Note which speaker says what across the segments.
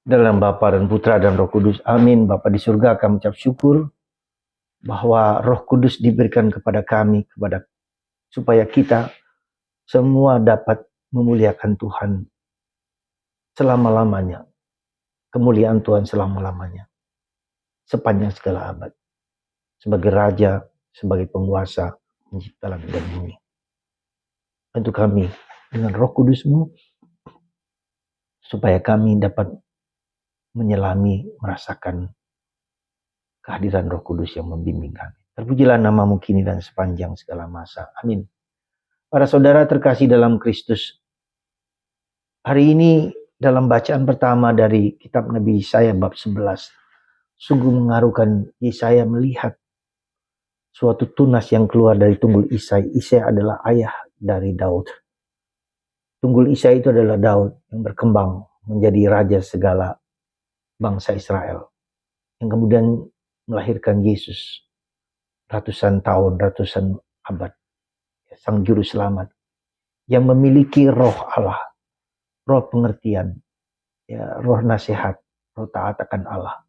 Speaker 1: Dalam Bapa dan Putra dan Roh Kudus. Amin. Bapa di surga, kami ucap syukur bahwa Roh Kudus diberikan kepada kami, supaya kita semua dapat memuliakan Tuhan selama-lamanya. Kemuliaan Tuhan selama-lamanya. Sepanjang segala abad. Sebagai Raja, sebagai penguasa, pencipta langit dan bumi. Bantu kami dengan Roh Kudus-Mu, supaya kami dapat menyelami, merasakan kehadiran Roh Kudus yang membimbing kami. Terpujilah nama-Mu kini dan sepanjang segala masa. Amin. Para saudara terkasih dalam Kristus, hari ini dalam bacaan pertama dari kitab Nabi Yesaya bab 11, sungguh mengharukan. Yesaya melihat suatu tunas yang keluar dari tunggul Isai. Isai adalah ayah dari Daud. Tunggul Isai itu adalah Daud yang berkembang menjadi raja segala bangsa Israel, yang kemudian melahirkan Yesus ratusan tahun, ratusan abad, sang juru selamat yang memiliki roh Allah, roh pengertian, roh nasihat, roh taat akan Allah,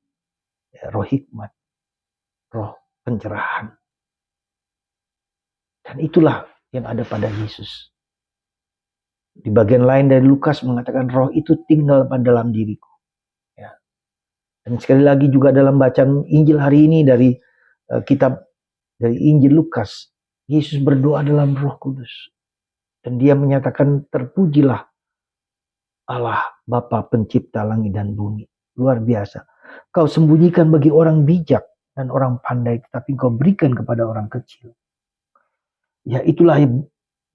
Speaker 1: roh hikmat, roh pencerahan. Dan itulah yang ada pada Yesus. Di bagian lain dari Lukas mengatakan roh itu tinggal pada dalam diriku. Ya. Dan sekali lagi juga dalam bacaan Injil hari ini dari kitab dari Injil Lukas, Yesus berdoa dalam Roh Kudus. Dan dia menyatakan, terpujilah Allah Bapa pencipta langit dan bumi. Luar biasa. Kau sembunyikan bagi orang bijak dan orang pandai, tetapi kau berikan kepada orang kecil. Ya itulah,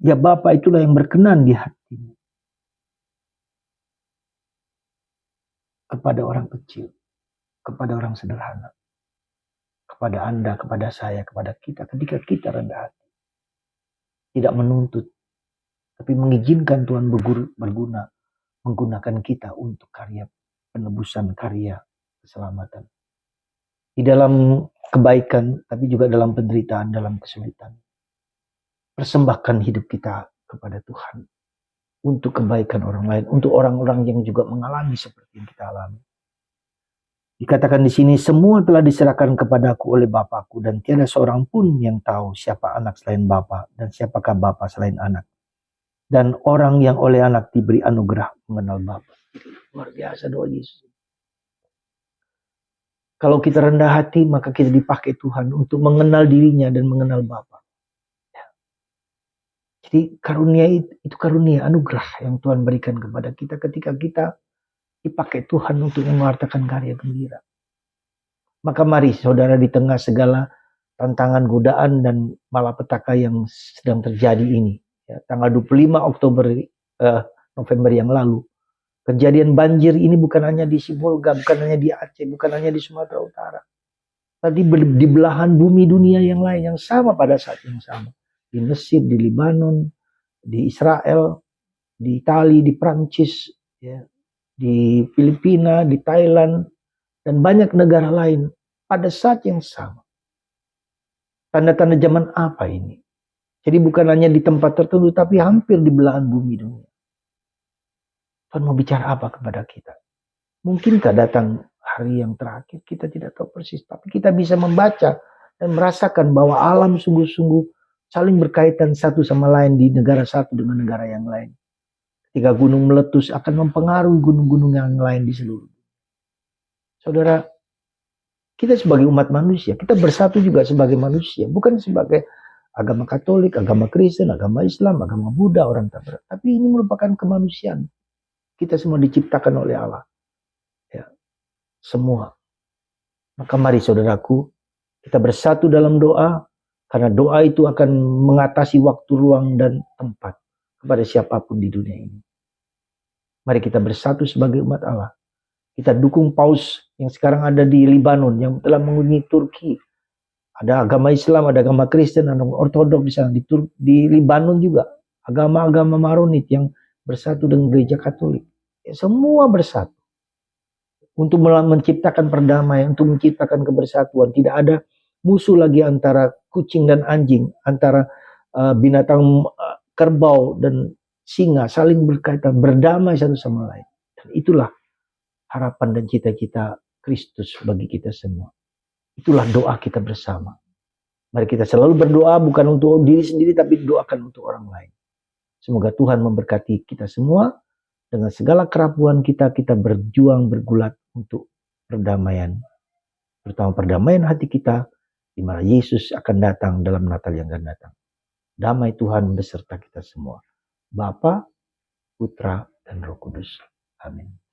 Speaker 1: ya Bapa, itulah yang berkenan di hatimu. Kepada orang kecil, kepada orang sederhana, kepada Anda, kepada saya, kepada kita, ketika kita rendah hati. Tidak menuntut, tapi mengizinkan Tuhan berguna, menggunakan kita untuk karya penebusan, karya keselamatan. Di dalam kebaikan, tapi juga dalam penderitaan, dalam kesulitan. Persembahkan hidup kita kepada Tuhan. Untuk kebaikan orang lain, untuk orang-orang yang juga mengalami seperti yang kita alami. Dikatakan di sini, semua telah diserahkan kepadaku oleh Bapakku, dan tiada seorang pun yang tahu siapa anak selain Bapa, dan siapakah Bapa selain anak. Dan orang yang oleh anak diberi anugerah mengenal Bapa. Luar biasa doa Yesus. Kalau kita rendah hati, maka kita dipakai Tuhan untuk mengenal dirinya dan mengenal Bapa. Jadi karunia itu karunia, anugerah yang Tuhan berikan kepada kita ketika kita dipakai Tuhan untuk mewartakan karya gembira. Maka mari saudara, di tengah segala tantangan, godaan, dan malapetaka yang sedang terjadi ini, tanggal 25 November yang lalu, kejadian banjir ini bukan hanya di Sibolga, bukan hanya di Aceh, bukan hanya di Sumatera Utara, tapi di belahan bumi dunia yang lain yang sama pada saat yang sama. Di Mesir, di Libanon, di Israel, di Italia, di Prancis, di Filipina, di Thailand, dan banyak negara lain pada saat yang sama. Tanda-tanda zaman apa ini? Jadi bukan hanya di tempat tertentu, tapi hampir di belahan bumi dunia. Tuhan mau bicara apa kepada kita? Mungkinkah datang hari yang terakhir? Kita tidak tahu persis, tapi kita bisa membaca dan merasakan bahwa alam sungguh-sungguh saling berkaitan satu sama lain di negara satu dengan negara yang lain. Ketika gunung meletus akan mempengaruhi gunung-gunung yang lain di seluruh dunia. Saudara, kita sebagai umat manusia, kita bersatu juga sebagai manusia, bukan sebagai agama Katolik, agama Kristen, agama Islam, agama Buddha, orang tak berat. Tapi ini merupakan kemanusiaan. Kita semua diciptakan oleh Allah. Ya, semua. Maka mari saudaraku, kita bersatu dalam doa, karena doa itu akan mengatasi waktu, ruang, dan tempat kepada siapapun di dunia ini. Mari kita bersatu sebagai umat Allah. Kita dukung paus yang sekarang ada di Libanon, yang telah mengunjungi Turki. Ada agama Islam, ada agama Kristen, ada Ortodok di sana. Di Libanon juga. Agama-agama Maronit yang bersatu dengan gereja Katolik. Ya, semua bersatu. Untuk menciptakan perdamaian, untuk menciptakan kebersatuan. Tidak ada musuh lagi antara kucing dan anjing, antara binatang kerbau dan singa, saling berkaitan, berdamai satu sama lain. Dan itulah harapan dan cita-cita Kristus bagi kita semua. Itulah doa kita bersama. Mari kita selalu berdoa bukan untuk diri sendiri, tapi doakan untuk orang lain. Semoga Tuhan memberkati kita semua. Dengan segala kerapuhan kita berjuang bergulat untuk perdamaian. Terutama perdamaian hati kita, di mana Yesus akan datang dalam Natal yang akan datang. Damai Tuhan beserta kita semua. Bapa, Putra, dan Roh Kudus. Amin.